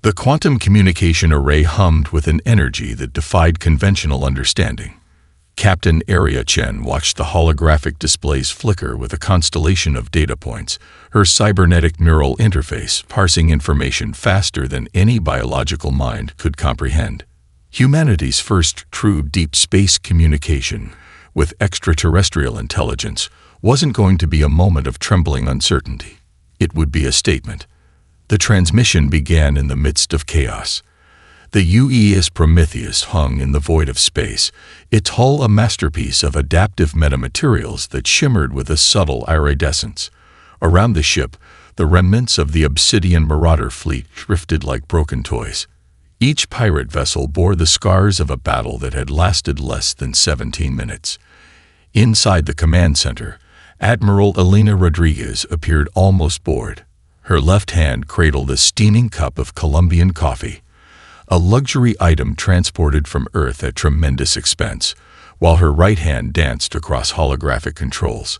The quantum communication array hummed with an energy that defied conventional understanding. Captain Area Chen watched the holographic displays flicker with a constellation of data points, her cybernetic neural interface parsing information faster than any biological mind could comprehend. Humanity's first true deep space communication with extraterrestrial intelligence wasn't going to be a moment of trembling uncertainty. It would be a statement. The transmission began in the midst of chaos. The UES Prometheus hung in the void of space, its hull a masterpiece of adaptive metamaterials that shimmered with a subtle iridescence. Around the ship, the remnants of the Obsidian Marauder fleet drifted like broken toys. Each pirate vessel bore the scars of a battle that had lasted less than 17 minutes. Inside the command center, Admiral Elena Rodriguez appeared almost bored. Her left hand cradled a steaming cup of Colombian coffee, a luxury item transported from Earth at tremendous expense, while her right hand danced across holographic controls.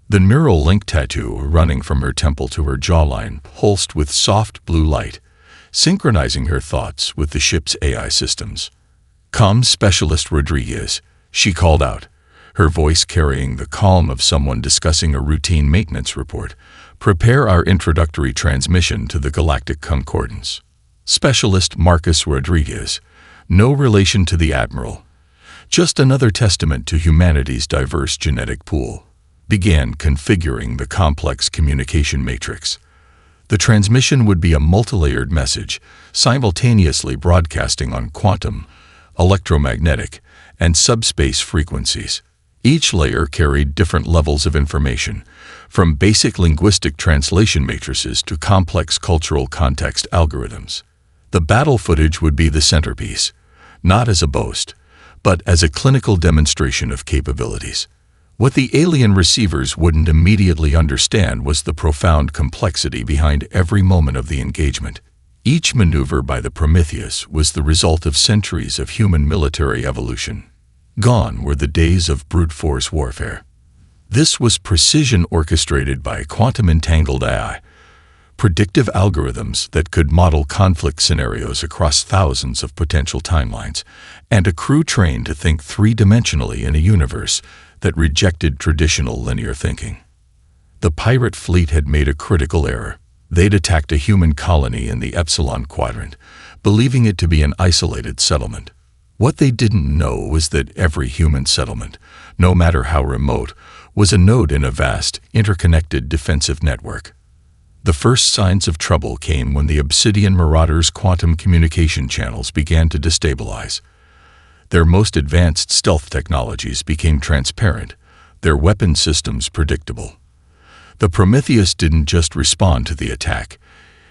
The neural link tattoo running from her temple to her jawline pulsed with soft blue light, synchronizing her thoughts with the ship's AI systems. "Comms Specialist Rodriguez," she called out, her voice carrying the calm of someone discussing a routine maintenance report. "Prepare our introductory transmission to the Galactic Concordance." Specialist Marcus Rodriguez, no relation to the Admiral, just another testament to humanity's diverse genetic pool, began configuring the complex communication matrix. The transmission would be a multilayered message, simultaneously broadcasting on quantum, electromagnetic, and subspace frequencies. Each layer carried different levels of information, from basic linguistic translation matrices to complex cultural context algorithms. The battle footage would be the centerpiece, not as a boast, but as a clinical demonstration of capabilities. What the alien receivers wouldn't immediately understand was the profound complexity behind every moment of the engagement. Each maneuver by the Prometheus was the result of centuries of human military evolution. Gone were the days of brute force warfare. This was precision orchestrated by quantum-entangled AI, predictive algorithms that could model conflict scenarios across thousands of potential timelines, and a crew trained to think three-dimensionally in a universe that rejected traditional linear thinking. The pirate fleet had made a critical error. They'd attacked a human colony in the Epsilon Quadrant, believing it to be an isolated settlement. What they didn't know was that every human settlement, no matter how remote, was a node in a vast, interconnected defensive network. The first signs of trouble came when the Obsidian Marauders' quantum communication channels began to destabilize. Their most advanced stealth technologies became transparent, their weapon systems predictable. The Prometheus didn't just respond to the attack.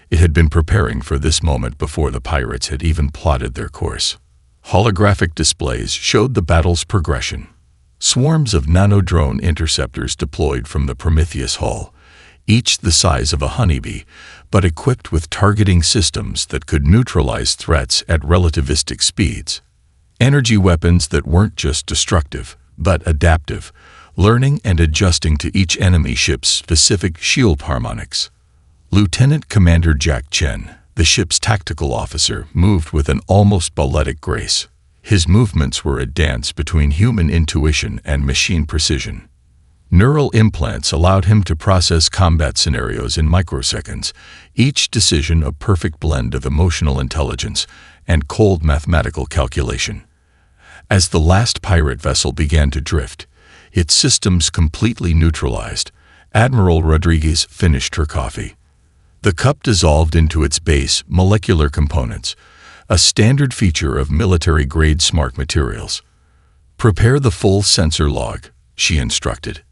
It had been preparing for this moment before the pirates had even plotted their course. Holographic displays showed the battle's progression. Swarms of nano-drone interceptors deployed from the Prometheus hull, each the size of a honeybee, but equipped with targeting systems that could neutralize threats at relativistic speeds. Energy weapons that weren't just destructive, but adaptive, learning and adjusting to each enemy ship's specific shield harmonics. Lieutenant Commander Jack Chen, the ship's tactical officer, moved with an almost balletic grace. His movements were a dance between human intuition and machine precision. Neural implants allowed him to process combat scenarios in microseconds, each decision a perfect blend of emotional intelligence and cold mathematical calculation. As the last pirate vessel began to drift, its systems completely neutralized, Admiral Rodriguez finished her coffee. The cup dissolved into its base molecular components, a standard feature of military-grade smart materials. "Prepare the full sensor log," she instructed,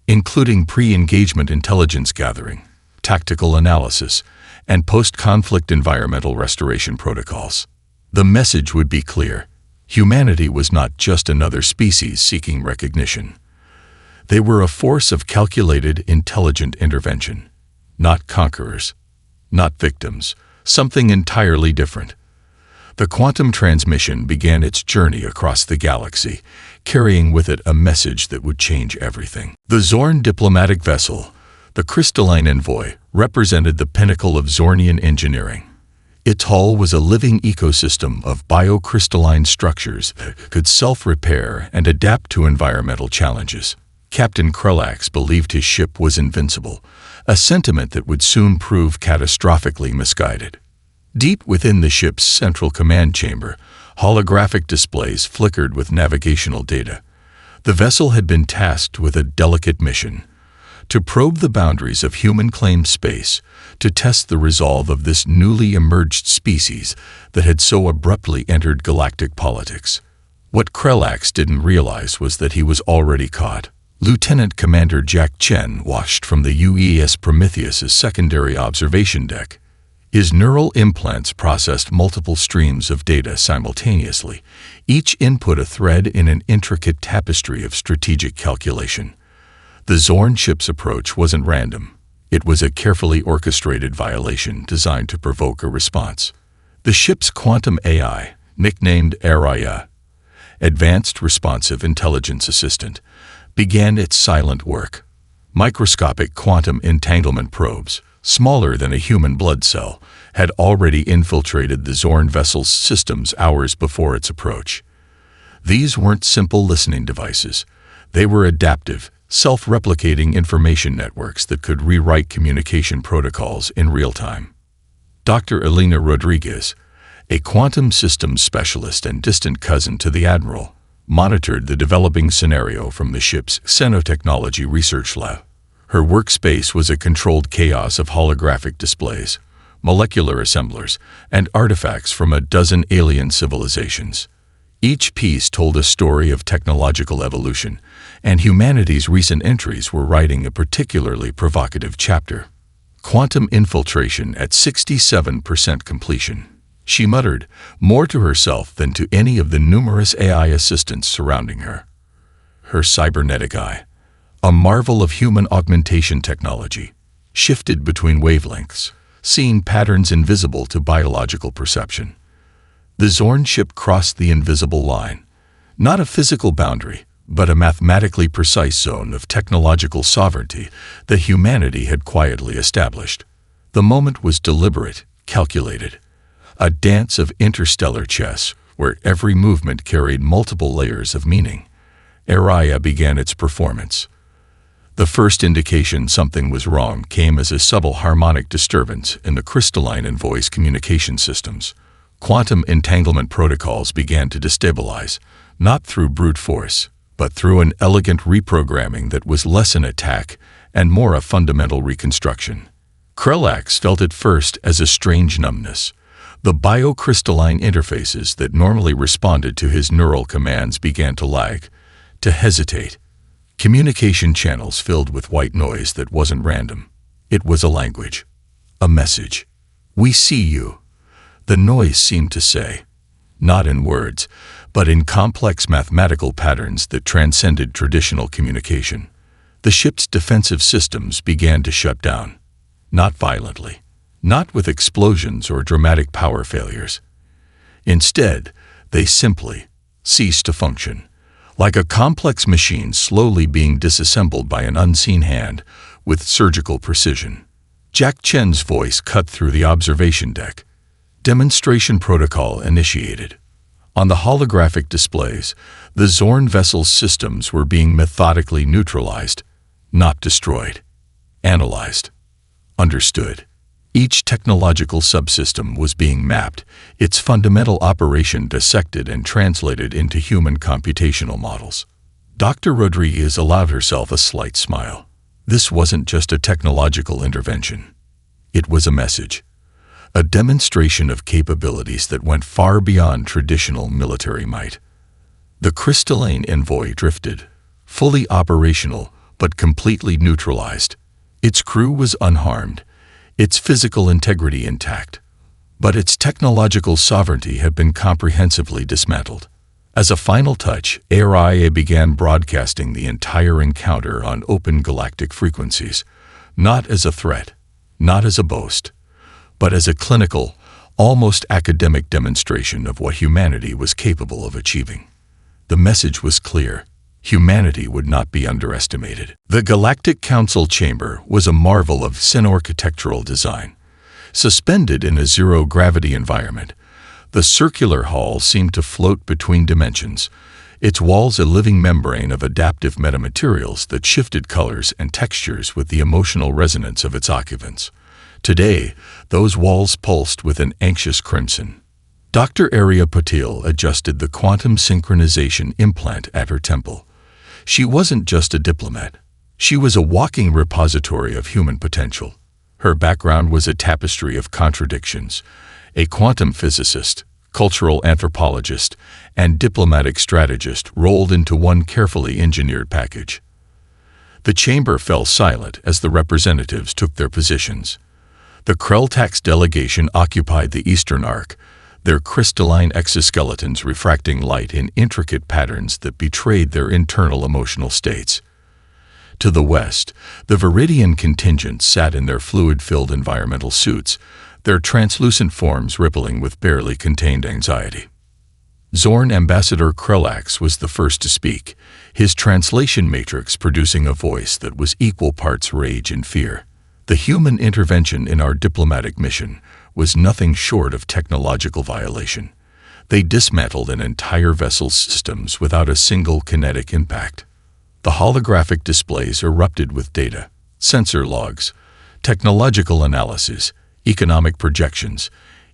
including pre-engagement intelligence gathering, tactical analysis, and post-conflict environmental restoration protocols. The message would be clear. Humanity was not just another species seeking recognition. They were a force of calculated, intelligent intervention. Not conquerors, not victims, something entirely different. The quantum transmission began its journey across the galaxy, carrying with it a message that would change everything. The Zorn diplomatic vessel, the crystalline envoy, represented the pinnacle of Zornian engineering. Its hull was a living ecosystem of biocrystalline structures that could self-repair and adapt to environmental challenges. Captain Krelax believed his ship was invincible, a sentiment that would soon prove catastrophically misguided. Deep within the ship's central command chamber, holographic displays flickered with navigational data. The vessel had been tasked with a delicate mission: to probe the boundaries of human-claimed space, to test the resolve of this newly emerged species that had so abruptly entered galactic politics. What Krelax didn't realize was that he was already caught. Lieutenant Commander Jack Chen watched from the UES Prometheus's secondary observation deck. His neural implants processed multiple streams of data simultaneously, each input a thread in an intricate tapestry of strategic calculation. The Zorn ship's approach wasn't random. It was a carefully orchestrated violation designed to provoke a response. The ship's quantum AI, nicknamed Araya, Advanced Responsive Intelligence Assistant, began its silent work. Microscopic quantum entanglement probes, smaller than a human blood cell, had already infiltrated the Zorn vessel's systems hours before its approach. These weren't simple listening devices. They were adaptive, self-replicating information networks that could rewrite communication protocols in real time. Dr. Elena Rodriguez, a quantum systems specialist and distant cousin to the Admiral, monitored the developing scenario from the ship's xenotechnology research lab. Her workspace was a controlled chaos of holographic displays, molecular assemblers, and artifacts from a dozen alien civilizations. Each piece told a story of technological evolution, and humanity's recent entries were writing a particularly provocative chapter. Quantum infiltration at 67% completion. She muttered, more to herself than to any of the numerous AI assistants surrounding her. Her cybernetic eye, a marvel of human augmentation technology, shifted between wavelengths, seeing patterns invisible to biological perception. The Zorn ship crossed the invisible line, not a physical boundary, but a mathematically precise zone of technological sovereignty that humanity had quietly established. The moment was deliberate, calculated, a dance of interstellar chess where every movement carried multiple layers of meaning. Araya began its performance. The first indication something was wrong came as a subtle harmonic disturbance in the crystalline and voice communication systems. Quantum entanglement protocols began to destabilize, not through brute force, but through an elegant reprogramming that was less an attack and more a fundamental reconstruction. Krelax felt it first as a strange numbness. The biocrystalline interfaces that normally responded to his neural commands began to lag, to hesitate. Communication channels filled with white noise that wasn't random. It was a language, a message. "We see you," the noise seemed to say, not in words, but in complex mathematical patterns that transcended traditional communication. The ship's defensive systems began to shut down, not violently, not with explosions or dramatic power failures. Instead, they simply ceased to function, like a complex machine slowly being disassembled by an unseen hand with surgical precision. Jack Chen's voice cut through the observation deck. Demonstration protocol initiated. On the holographic displays, the Zorn vessel's systems were being methodically neutralized, not destroyed. Analyzed. Understood. Each technological subsystem was being mapped, its fundamental operation dissected and translated into human computational models. Dr. Rodriguez allowed herself a slight smile. This wasn't just a technological intervention. It was a message. A demonstration of capabilities that went far beyond traditional military might. The crystalline envoy drifted, fully operational but completely neutralized. Its crew was unharmed, its physical integrity intact, but its technological sovereignty had been comprehensively dismantled. As a final touch, ARIA began broadcasting the entire encounter on open galactic frequencies, not as a threat, not as a boast, but as a clinical, almost academic demonstration of what humanity was capable of achieving. The message was clear. Humanity would not be underestimated. The Galactic Council Chamber was a marvel of architectural design. Suspended in a zero-gravity environment, the circular hall seemed to float between dimensions, its walls a living membrane of adaptive metamaterials that shifted colors and textures with the emotional resonance of its occupants. Today, those walls pulsed with an anxious crimson. Dr. Arya Patil adjusted the quantum synchronization implant at her temple. She wasn't just a diplomat. She was a walking repository of human potential. Her background was a tapestry of contradictions: a quantum physicist, cultural anthropologist, and diplomatic strategist rolled into one carefully engineered package. The chamber fell silent as the representatives took their positions. The Krell-Tax delegation occupied the eastern arc, their crystalline exoskeletons refracting light in intricate patterns that betrayed their internal emotional states. To the west, the Viridian contingent sat in their fluid-filled environmental suits, their translucent forms rippling with barely contained anxiety. Zorn Ambassador Krellax was the first to speak, his translation matrix producing a voice that was equal parts rage and fear. The human intervention in our diplomatic mission was nothing short of technological violation. They dismantled an entire vessel's systems without a single kinetic impact. The holographic displays erupted with data, sensor logs, technological analysis, economic projections,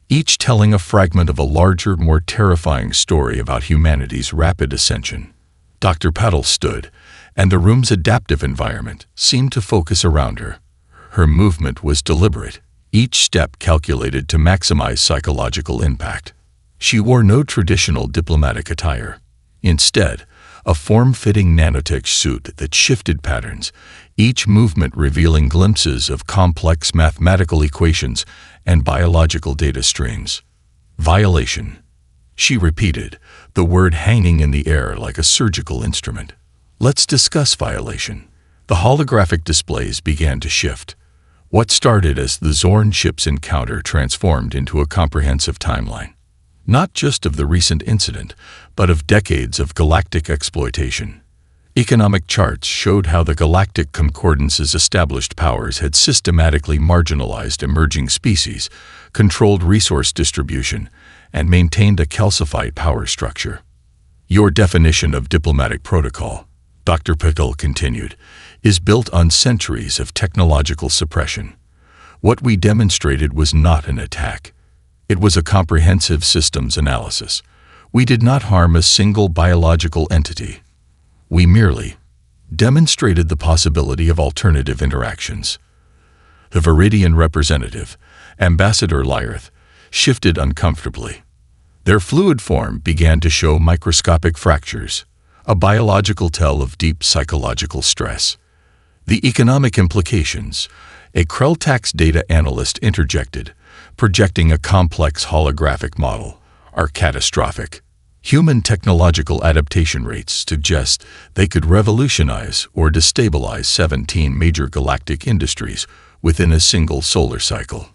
each telling a fragment of a larger, more terrifying story about humanity's rapid ascension. Dr. Patil stood, and the room's adaptive environment seemed to focus around her. Her movement was deliberate, each step calculated to maximize psychological impact. She wore no traditional diplomatic attire. Instead, a form-fitting nanotech suit that shifted patterns, each movement revealing glimpses of complex mathematical equations and biological data streams. Violation. She repeated, the word hanging in the air like a surgical instrument. Let's discuss violation. The holographic displays began to shift. What started as the Zorn ship's encounter transformed into a comprehensive timeline. Not just of the recent incident, but of decades of galactic exploitation. Economic charts showed how the Galactic Concordance's established powers had systematically marginalized emerging species, controlled resource distribution, and maintained a calcified power structure. Your definition of diplomatic protocol, Dr. Patil continued, is built on centuries of technological suppression. What we demonstrated was not an attack. It was a comprehensive systems analysis. We did not harm a single biological entity. We merely demonstrated the possibility of alternative interactions. The Viridian representative, Ambassador Lyrith, shifted uncomfortably. Their fluid form began to show microscopic fractures, a biological tell of deep psychological stress. The economic implications, a Krell-Tax data analyst interjected, projecting a complex holographic model, are catastrophic. Human technological adaptation rates suggest they could revolutionize or destabilize 17 major galactic industries within a single solar cycle.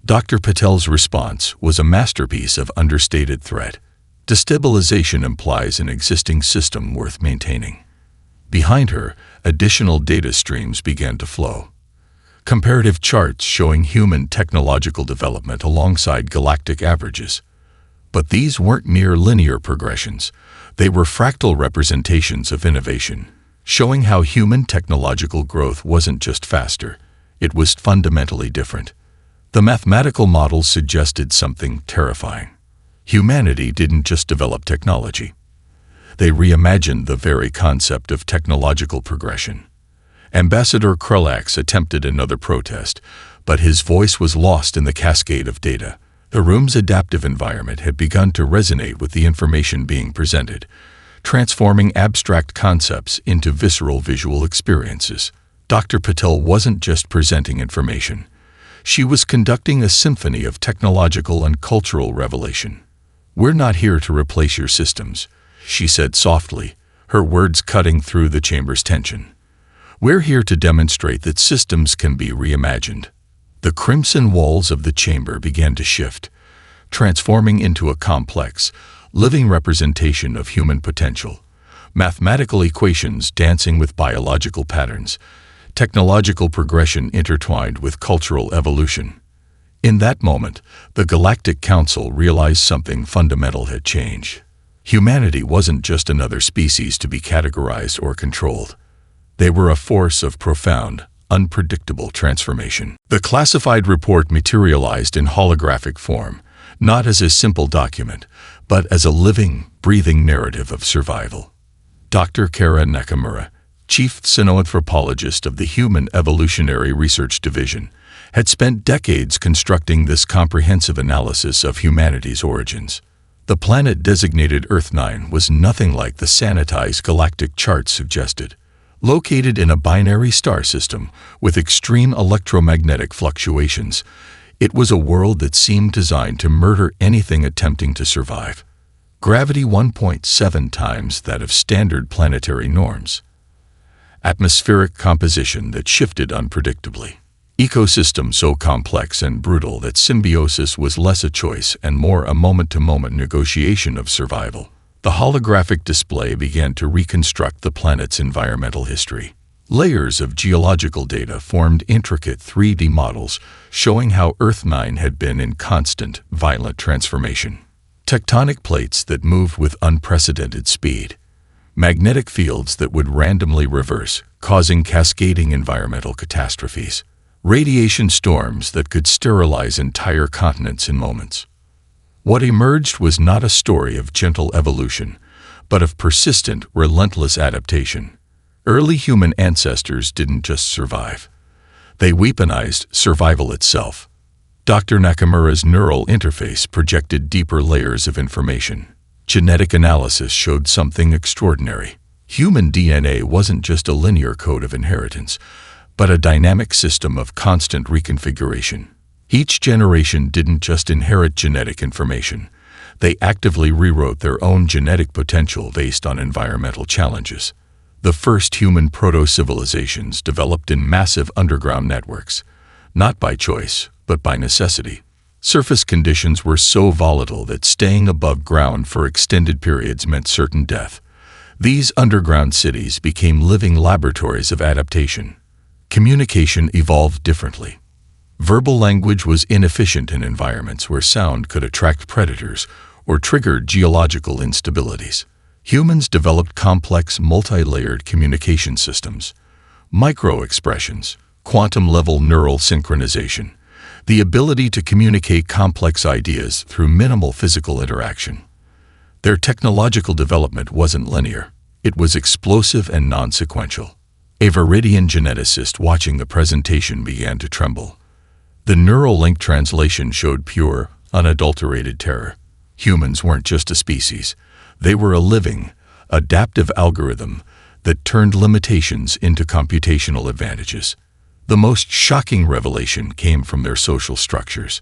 Dr. Patel's response was a masterpiece of understated threat. Destabilization implies an existing system worth maintaining. Behind her, additional data streams began to flow. Comparative charts showing human technological development alongside galactic averages. But these weren't mere linear progressions. They were fractal representations of innovation, showing how human technological growth wasn't just faster, it was fundamentally different. The mathematical models suggested something terrifying. Humanity didn't just develop technology. They reimagined the very concept of technological progression. Ambassador Krellax attempted another protest, but his voice was lost in the cascade of data. The room's adaptive environment had begun to resonate with the information being presented, transforming abstract concepts into visceral visual experiences. Dr. Patil wasn't just presenting information. She was conducting a symphony of technological and cultural revelation. "We're not here to replace your systems," she said softly, her words cutting through the chamber's tension. "We're here to demonstrate that systems can be reimagined." The crimson walls of the chamber began to shift, transforming into a complex, living representation of human potential. Mathematical equations dancing with biological patterns, technological progression intertwined with cultural evolution. In that moment, the Galactic Council realized something fundamental had changed. Humanity wasn't just another species to be categorized or controlled. They were a force of profound, unpredictable transformation. The classified report materialized in holographic form, not as a simple document, but as a living, breathing narrative of survival. Dr. Kara Nakamura, chief xenoanthropologist of the Human Evolutionary Research Division, had spent decades constructing this comprehensive analysis of humanity's origins. The planet designated Earth 9 was nothing like the sanitized galactic chart suggested. Located in a binary star system with extreme electromagnetic fluctuations, it was a world that seemed designed to murder anything attempting to survive. Gravity 1.7 times that of standard planetary norms. Atmospheric composition that shifted unpredictably. Ecosystem so complex and brutal that symbiosis was less a choice and more a moment-to-moment negotiation of survival. The holographic display began to reconstruct the planet's environmental history. Layers of geological data formed intricate 3D models showing how Earth 9 had been in constant, violent transformation. Tectonic plates that moved with unprecedented speed. Magnetic fields that would randomly reverse, causing cascading environmental catastrophes. Radiation storms that could sterilize entire continents in moments. What emerged was not a story of gentle evolution, but of persistent, relentless adaptation. Early human ancestors didn't just survive. They weaponized survival itself. Dr. Nakamura's neural interface projected deeper layers of information. Genetic analysis showed something extraordinary. Human DNA wasn't just a linear code of inheritance, but a dynamic system of constant reconfiguration. Each generation didn't just inherit genetic information. They actively rewrote their own genetic potential based on environmental challenges. The first human proto-civilizations developed in massive underground networks, not by choice, but by necessity. Surface conditions were so volatile that staying above ground for extended periods meant certain death. These underground cities became living laboratories of adaptation. Communication evolved differently. Verbal language was inefficient in environments where sound could attract predators or trigger geological instabilities. Humans developed complex, multi-layered communication systems, micro-expressions, quantum-level neural synchronization, the ability to communicate complex ideas through minimal physical interaction. Their technological development wasn't linear. It was explosive and non-sequential. A Viridian geneticist watching the presentation began to tremble. The neural link translation showed pure, unadulterated terror. Humans weren't just a species. They were a living, adaptive algorithm that turned limitations into computational advantages. The most shocking revelation came from their social structures.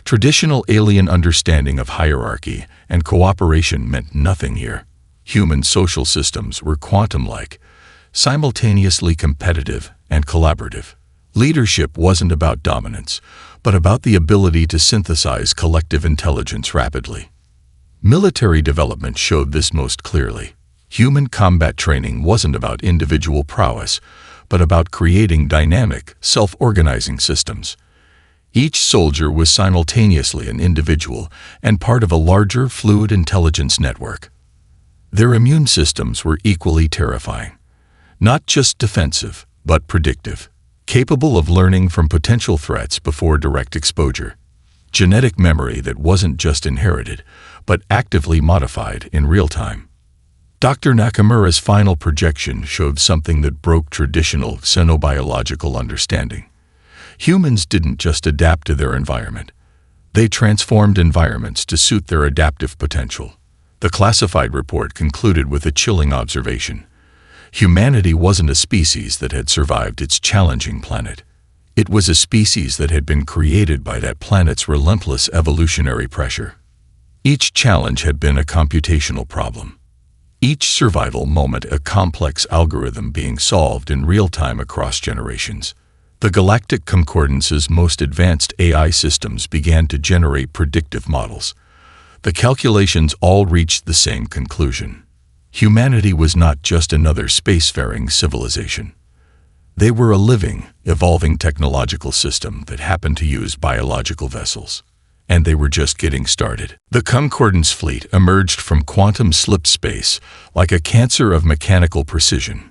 Traditional alien understanding of hierarchy and cooperation meant nothing here. Human social systems were quantum-like, simultaneously competitive and collaborative. Leadership wasn't about dominance, but about the ability to synthesize collective intelligence rapidly. Military development showed this most clearly. Human combat training wasn't about individual prowess, but about creating dynamic, self-organizing systems. Each soldier was simultaneously an individual and part of a larger, fluid intelligence network. Their immune systems were equally terrifying. Not just defensive, but predictive, capable of learning from potential threats before direct exposure. Genetic memory that wasn't just inherited, but actively modified in real time. Dr. Nakamura's final projection showed something that broke traditional xenobiological understanding. Humans didn't just adapt to their environment. They transformed environments to suit their adaptive potential. The classified report concluded with a chilling observation. Humanity wasn't a species that had survived its challenging planet. It was a species that had been created by that planet's relentless evolutionary pressure. Each challenge had been a computational problem. Each survival moment a complex algorithm being solved in real time across generations. The Galactic Concordance's most advanced AI systems began to generate predictive models. The calculations all reached the same conclusion. Humanity was not just another spacefaring civilization. They were a living, evolving technological system that happened to use biological vessels. And they were just getting started. The Concordance fleet emerged from quantum-slipped space like a cancer of mechanical precision.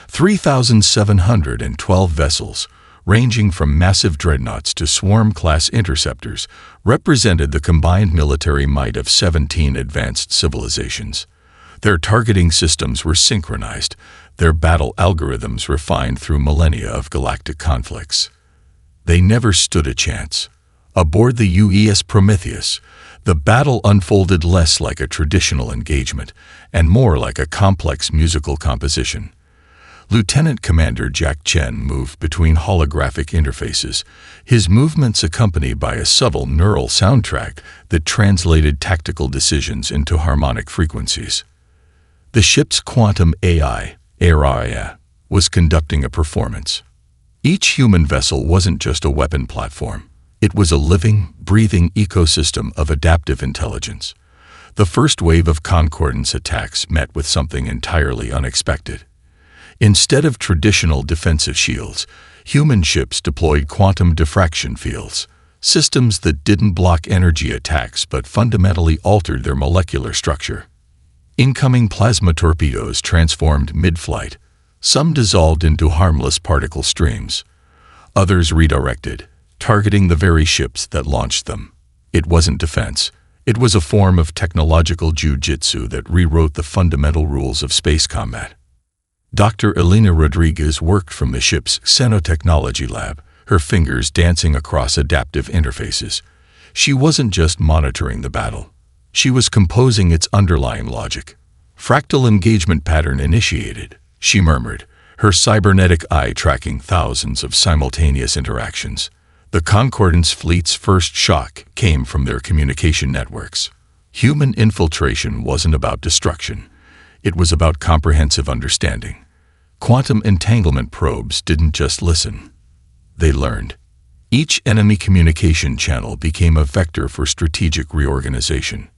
3,712 vessels, ranging from massive dreadnoughts to swarm-class interceptors, represented the combined military might of 17 advanced civilizations. Their targeting systems were synchronized, their battle algorithms refined through millennia of galactic conflicts. They never stood a chance. Aboard the UES Prometheus, the battle unfolded less like a traditional engagement and more like a complex musical composition. Lieutenant Commander Jack Chen moved between holographic interfaces, his movements accompanied by a subtle neural soundtrack that translated tactical decisions into harmonic frequencies. The ship's quantum AI, was conducting a performance. Each human vessel wasn't just a weapon platform. It was a living, breathing ecosystem of adaptive intelligence. The first wave of Concordance attacks met with something entirely unexpected. Instead of traditional defensive shields, human ships deployed quantum diffraction fields, systems that didn't block energy attacks but fundamentally altered their molecular structure. Incoming plasma torpedoes transformed mid-flight. Some dissolved into harmless particle streams. Others redirected, targeting the very ships that launched them. It wasn't defense. It was a form of technological jujitsu that rewrote the fundamental rules of space combat. Dr. Elena Rodriguez worked from the ship's xenotechnology lab, her fingers dancing across adaptive interfaces. She wasn't just monitoring the battle. She was composing its underlying logic. Fractal engagement pattern initiated, she murmured, her cybernetic eye tracking thousands of simultaneous interactions. The Concordance fleet's first shock came from their communication networks. Human infiltration wasn't about destruction. It was about comprehensive understanding. Quantum entanglement probes didn't just listen. They learned. Each enemy communication channel became a vector for strategic reorganization.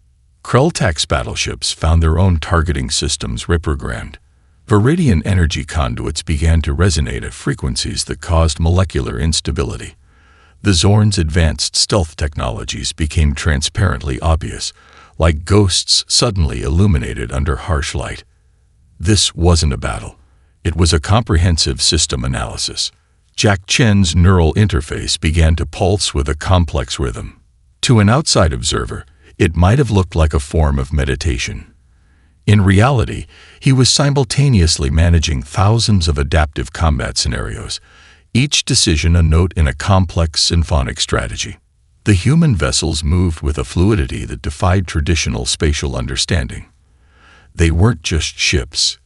Krelltax battleships found their own targeting systems reprogrammed. Viridian energy conduits began to resonate at frequencies that caused molecular instability. The Zorn's advanced stealth technologies became transparently obvious, like ghosts suddenly illuminated under harsh light. This wasn't a battle. It was a comprehensive system analysis. Jack Chen's neural interface began to pulse with a complex rhythm. To an outside observer, it might have looked like a form of meditation. In reality, he was simultaneously managing thousands of adaptive combat scenarios, each decision a note in a complex symphonic strategy. The human vessels moved with a fluidity that defied traditional spatial understanding. They weren't just ships.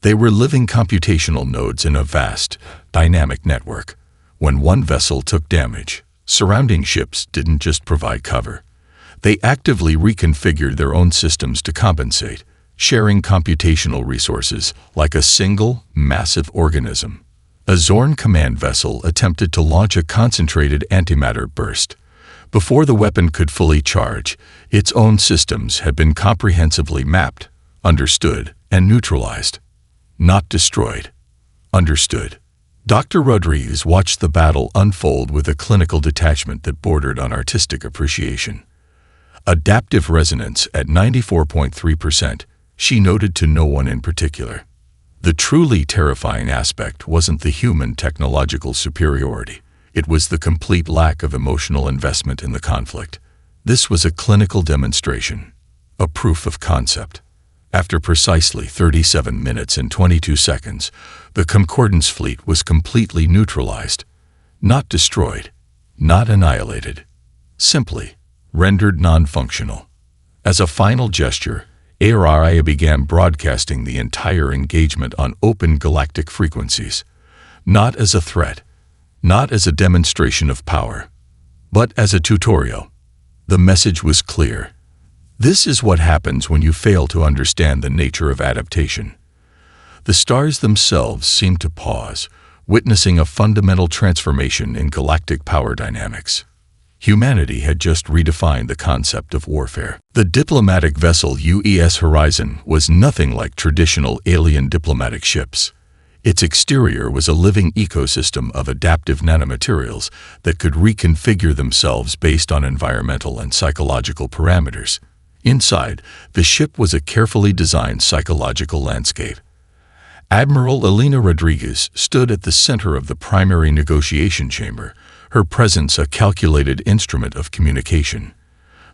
They were living computational nodes in a vast, dynamic network. When one vessel took damage, surrounding ships didn't just provide cover. They actively reconfigured their own systems to compensate, sharing computational resources like a single, massive organism. A Zorn command vessel attempted to launch a concentrated antimatter burst. Before the weapon could fully charge, its own systems had been comprehensively mapped, understood, and neutralized. Not destroyed. Understood. Dr. Rodriguez watched the battle unfold with a clinical detachment that bordered on artistic appreciation. Adaptive resonance at 94.3%, she noted to no one in particular. The truly terrifying aspect wasn't the human technological superiority. It was the complete lack of emotional investment in the conflict. This was a clinical demonstration, a proof of concept. After precisely 37 minutes and 22 seconds, the Concordance fleet was completely neutralized. Not destroyed, not annihilated. Simply rendered non-functional. As a final gesture, ARIA began broadcasting the entire engagement on open galactic frequencies, not as a threat, not as a demonstration of power, but as a tutorial. The message was clear. This is what happens when you fail to understand the nature of adaptation. The stars themselves seemed to pause, witnessing a fundamental transformation in galactic power dynamics. Humanity had just redefined the concept of warfare. The diplomatic vessel UES Horizon was nothing like traditional alien diplomatic ships. Its exterior was a living ecosystem of adaptive nanomaterials that could reconfigure themselves based on environmental and psychological parameters. Inside, the ship was a carefully designed psychological landscape. Admiral Elena Rodriguez stood at the center of the primary negotiation chamber, her presence a calculated instrument of communication.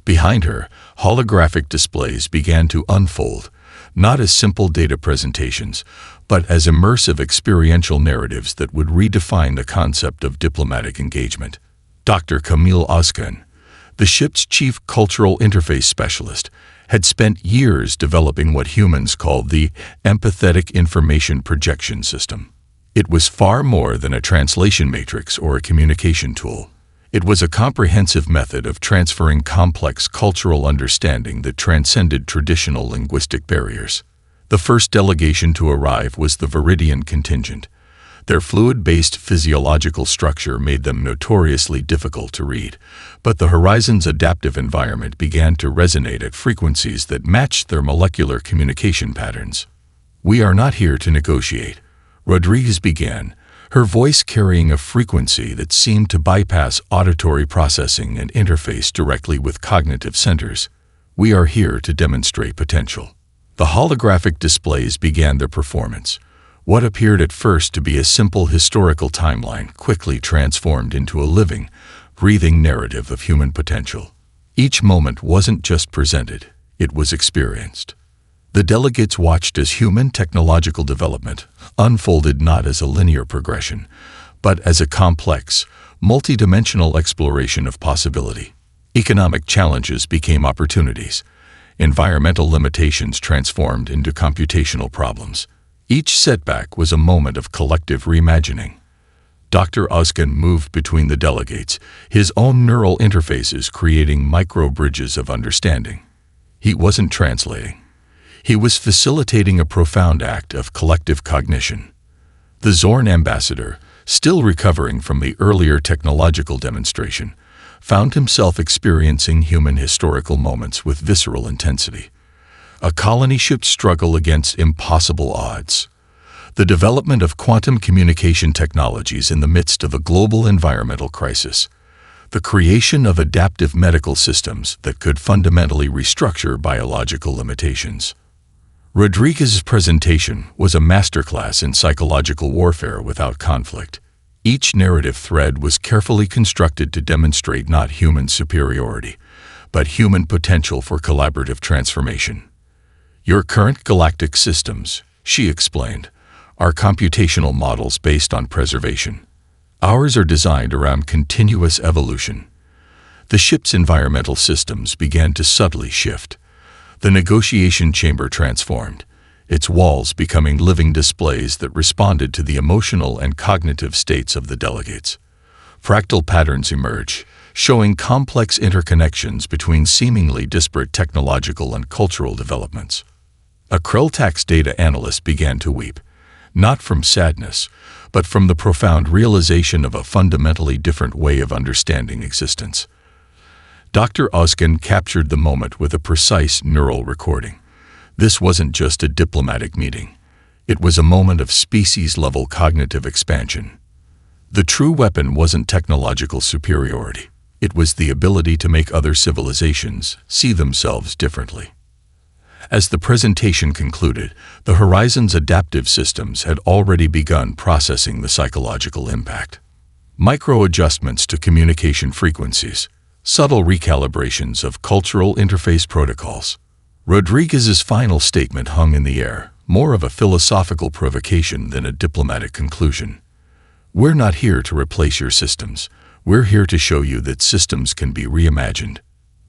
Behind her, holographic displays began to unfold, not as simple data presentations, but as immersive experiential narratives that would redefine the concept of diplomatic engagement. Dr. Camille Ozkan, the ship's chief cultural interface specialist, had spent years developing what humans called the empathetic information projection system. It was far more than a translation matrix or a communication tool. It was a comprehensive method of transferring complex cultural understanding that transcended traditional linguistic barriers. The first delegation to arrive was the Viridian contingent. Their fluid-based physiological structure made them notoriously difficult to read, but the Horizon's adaptive environment began to resonate at frequencies that matched their molecular communication patterns. "We are not here to negotiate," Rodriguez began, her voice carrying a frequency that seemed to bypass auditory processing and interface directly with cognitive centers. "We are here to demonstrate potential." The holographic displays began their performance. What appeared at first to be a simple historical timeline quickly transformed into a living, breathing narrative of human potential. Each moment wasn't just presented, it was experienced. The delegates watched as human technological development unfolded not as a linear progression, but as a complex, multidimensional exploration of possibility. Economic challenges became opportunities. Environmental limitations transformed into computational problems. Each setback was a moment of collective reimagining. Dr. Ozkan moved between the delegates, his own neural interfaces creating micro-bridges of understanding. He wasn't translating. He was facilitating a profound act of collective cognition. The Zorn ambassador, still recovering from the earlier technological demonstration, found himself experiencing human historical moments with visceral intensity. A colony ship's struggle against impossible odds. The development of quantum communication technologies in the midst of a global environmental crisis. The creation of adaptive medical systems that could fundamentally restructure biological limitations. Rodriguez's presentation was a masterclass in psychological warfare without conflict. Each narrative thread was carefully constructed to demonstrate not human superiority, but human potential for collaborative transformation. "Your current galactic systems," she explained, "are computational models based on preservation. Ours are designed around continuous evolution." The ship's environmental systems began to subtly shift. The negotiation chamber transformed, its walls becoming living displays that responded to the emotional and cognitive states of the delegates. Fractal patterns emerged, showing complex interconnections between seemingly disparate technological and cultural developments. A Krell-Tax data analyst began to weep, not from sadness, but from the profound realization of a fundamentally different way of understanding existence. Dr. Ozkan captured the moment with a precise neural recording. This wasn't just a diplomatic meeting. It was a moment of species-level cognitive expansion. The true weapon wasn't technological superiority. It was the ability to make other civilizations see themselves differently. As the presentation concluded, the Horizon's adaptive systems had already begun processing the psychological impact. Micro-adjustments to communication frequencies, subtle recalibrations of cultural interface protocols. Rodriguez's final statement hung in the air, more of a philosophical provocation than a diplomatic conclusion. "We're not here to replace your systems. We're here to show you that systems can be reimagined."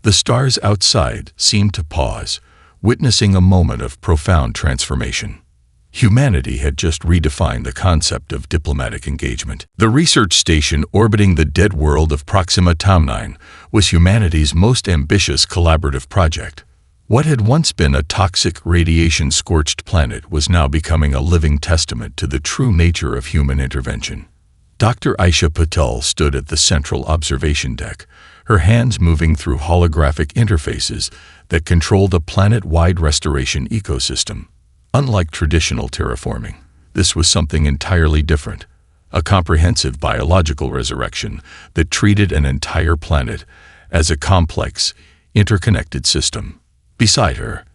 The stars outside seemed to pause, witnessing a moment of profound transformation. Humanity had just redefined the concept of diplomatic engagement. The research station orbiting the dead world of Proxima Tauri was humanity's most ambitious collaborative project. What had once been a toxic, radiation-scorched planet was now becoming a living testament to the true nature of human intervention. Dr. Aisha Patel stood at the central observation deck, her hands moving through holographic interfaces that controlled a planet-wide restoration ecosystem. Unlike traditional terraforming, This was something entirely different, a comprehensive biological resurrection that treated an entire planet as a complex, interconnected system. Beside her,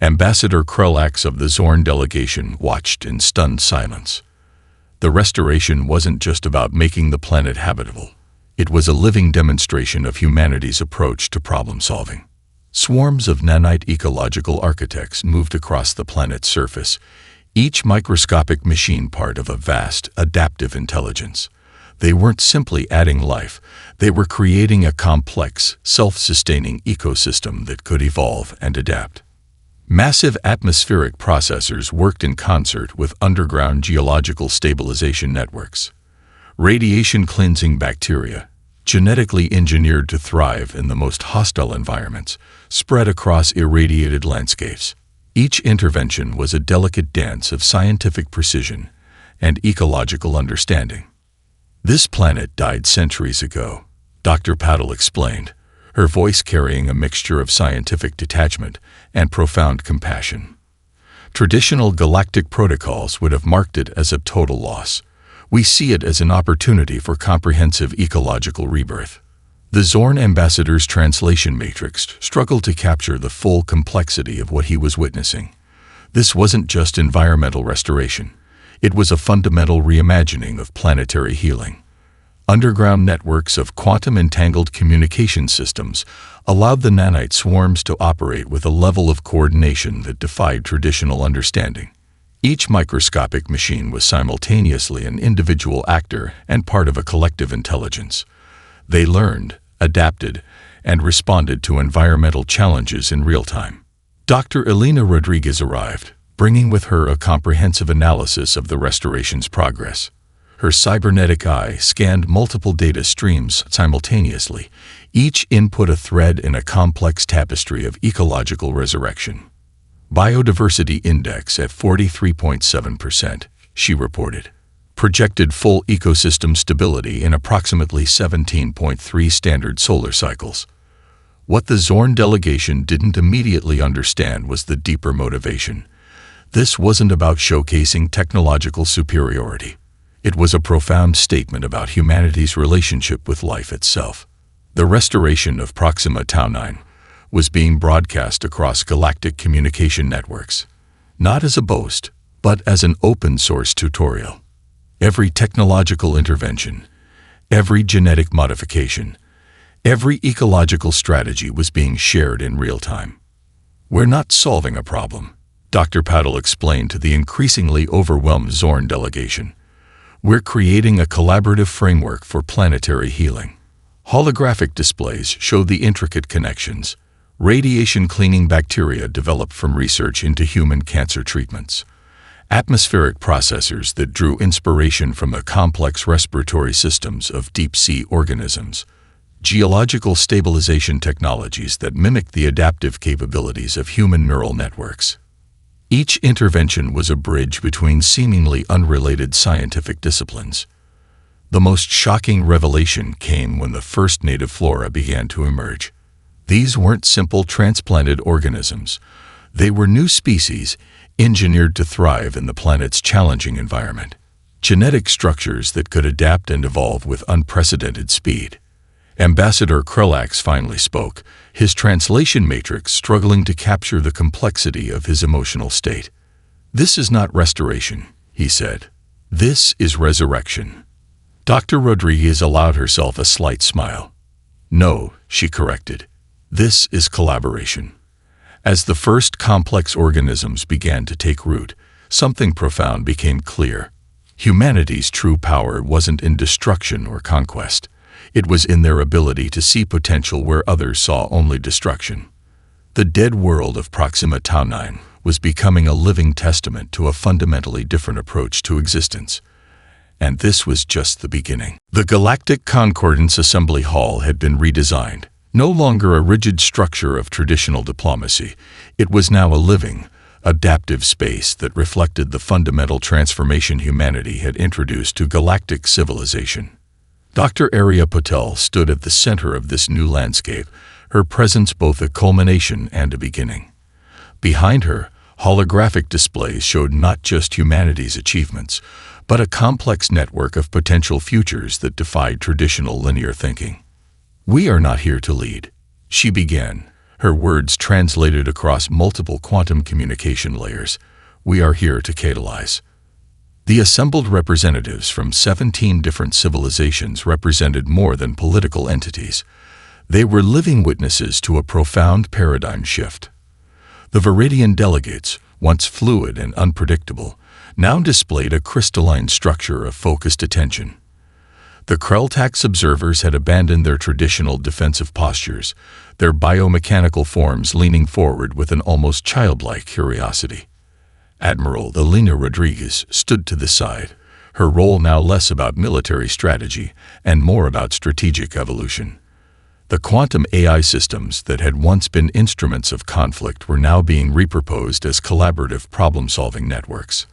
Ambassador Krulax of the Zorn delegation watched in stunned silence. The restoration wasn't just about making the planet habitable. It was a living demonstration of humanity's approach to problem-solving. Swarms of nanite ecological architects moved across the planet's surface, each microscopic machine part of a vast, adaptive intelligence. They weren't simply adding life, they were creating a complex, self-sustaining ecosystem that could evolve and adapt. Massive atmospheric processors worked in concert with underground geological stabilization networks. Radiation-cleansing bacteria, genetically engineered to thrive in the most hostile environments, spread across irradiated landscapes. Each intervention was a delicate dance of scientific precision and ecological understanding. This planet died centuries ago, Dr. Paddle explained, her voice carrying a mixture of scientific detachment and profound compassion. Traditional galactic protocols would have marked it as a total loss. We see it as an opportunity for comprehensive ecological rebirth. The Zorn ambassador's translation matrix struggled to capture the full complexity of what he was witnessing. This wasn't just environmental restoration. It was a fundamental reimagining of planetary healing. Underground networks of quantum-entangled communication systems allowed the nanite swarms to operate with a level of coordination that defied traditional understanding. Each microscopic machine was simultaneously an individual actor and part of a collective intelligence. They learned, adapted, and responded to environmental challenges in real time. Dr. Elena Rodriguez arrived, bringing with her a comprehensive analysis of the restoration's progress. Her cybernetic eye scanned multiple data streams simultaneously, each input a thread in a complex tapestry of ecological resurrection. Biodiversity index at 43.7%, she reported. Projected full ecosystem stability in approximately 17.3 standard solar cycles. What the Zorn delegation didn't immediately understand was the deeper motivation. This wasn't about showcasing technological superiority. It was a profound statement about humanity's relationship with life itself. The restoration of Proxima Tau 9 was being broadcast across galactic communication networks, not as a boast, but as an open-source tutorial. Every technological intervention, every genetic modification, every ecological strategy was being shared in real time. We're not solving a problem, Dr. Paddle explained to the increasingly overwhelmed Zorn delegation. We're creating a collaborative framework for planetary healing. Holographic displays show the intricate connections. Radiation-cleaning bacteria developed from research into human cancer treatments. Atmospheric processors that drew inspiration from the complex respiratory systems of deep-sea organisms. Geological stabilization technologies that mimic the adaptive capabilities of human neural networks. Each intervention was a bridge between seemingly unrelated scientific disciplines. The most shocking revelation came when the first native flora began to emerge. These weren't simple transplanted organisms. They were new species, engineered to thrive in the planet's challenging environment. Genetic structures that could adapt and evolve with unprecedented speed. Ambassador Krulax finally spoke, his translation matrix struggling to capture the complexity of his emotional state. "This is not restoration," he said. "This is resurrection." Dr. Rodriguez allowed herself a slight smile. "No," she corrected. "This is collaboration." As the first complex organisms began to take root, something profound became clear. Humanity's true power wasn't in destruction or conquest. It was in their ability to see potential where others saw only destruction. The dead world of Proxima Tau 9 was becoming a living testament to a fundamentally different approach to existence. And this was just the beginning. The Galactic Concordance Assembly Hall had been redesigned. No longer a rigid structure of traditional diplomacy, it was now a living, adaptive space that reflected the fundamental transformation humanity had introduced to galactic civilization. Dr. Arya Patel stood at the center of this new landscape, her presence both a culmination and a beginning. Behind her, Holographic displays showed not just humanity's achievements, but a complex network of potential futures that defied traditional linear thinking. "We are not here to lead," she began, her words translated across multiple quantum communication layers. "We are here to catalyze." The assembled representatives from 17 different civilizations represented more than political entities. They were living witnesses to a profound paradigm shift. The Viridian delegates, once fluid and unpredictable, now displayed a crystalline structure of focused attention. The Krelltax observers had abandoned their traditional defensive postures, their biomechanical forms leaning forward with an almost childlike curiosity. Admiral Elena Rodriguez stood to the side, her role now less about military strategy and more about strategic evolution. The quantum AI systems that had once been instruments of conflict were now being reproposed as collaborative problem-solving networks.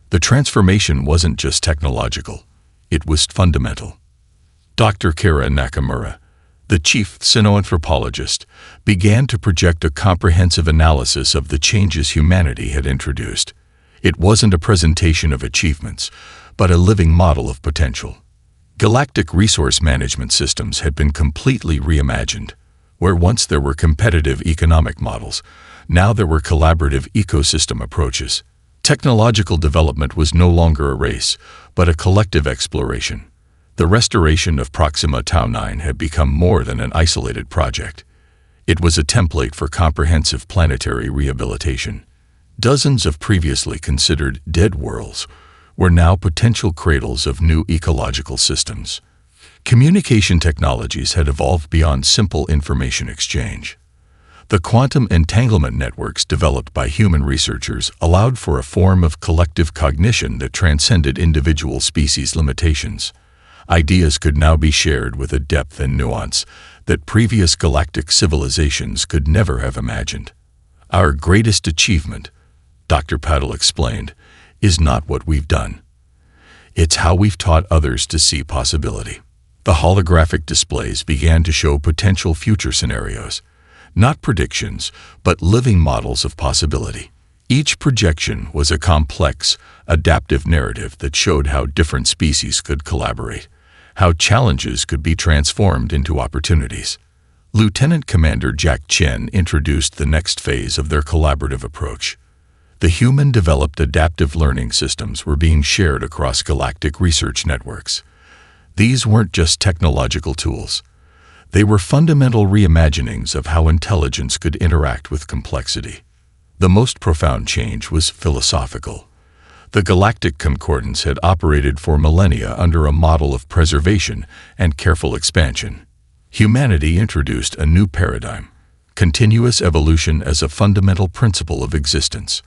The transformation wasn't just technological, it was fundamental. Dr. Kara Nakamura, the chief xenoanthropologist, began to project a comprehensive analysis of the changes humanity had introduced. It wasn't a presentation of achievements, but a living model of potential. Galactic resource management systems had been completely reimagined. Where once there were competitive economic models, now there were collaborative ecosystem approaches. Technological development was no longer a race, but a collective exploration. The restoration of Proxima Tau 9 had become more than an isolated project. It was a template for comprehensive planetary rehabilitation. Dozens of previously considered dead worlds were now potential cradles of new ecological systems. Communication technologies had evolved beyond simple information exchange. The quantum entanglement networks developed by human researchers allowed for a form of collective cognition that transcended individual species limitations. Ideas could now be shared with a depth and nuance that previous galactic civilizations could never have imagined. "Our greatest achievement," Dr. Paddle explained, "is not what we've done. It's how we've taught others to see possibility." The holographic displays began to show potential future scenarios, not predictions, but living models of possibility. Each projection was a complex, adaptive narrative that showed how different species could collaborate, how challenges could be transformed into opportunities. Lieutenant Commander Jack Chen introduced the next phase of their collaborative approach. The human-developed adaptive learning systems were being shared across galactic research networks. These weren't just technological tools. They were fundamental reimaginings of how intelligence could interact with complexity. The most profound change was philosophical. The Galactic Concordance had operated for millennia under a model of preservation and careful expansion. Humanity introduced a new paradigm, continuous evolution as a fundamental principle of existence.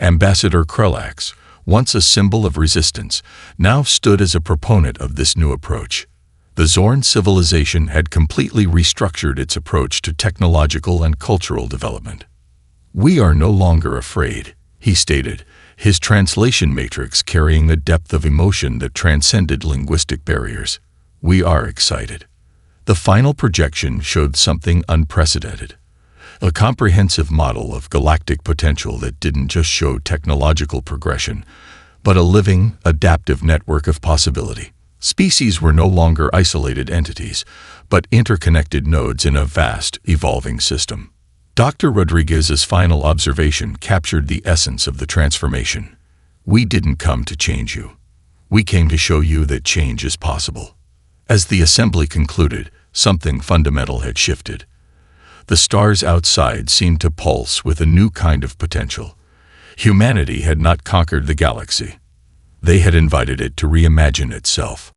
Ambassador Krelltax, once a symbol of resistance, now stood as a proponent of this new approach. The Zorn civilization had completely restructured its approach to technological and cultural development. "We are no longer afraid," he stated, his translation matrix carrying a depth of emotion that transcended linguistic barriers. "We are excited." The final projection showed something unprecedented. A comprehensive model of galactic potential that didn't just show technological progression, but a living, adaptive network of possibility. Species were no longer isolated entities, but interconnected nodes in a vast, evolving system. Dr. Rodriguez's final observation captured the essence of the transformation. "We didn't come to change you. We came to show you that change is possible." As the assembly concluded, something fundamental had shifted. The stars outside seemed to pulse with a new kind of potential. Humanity had not conquered the galaxy. They had invited it to reimagine itself.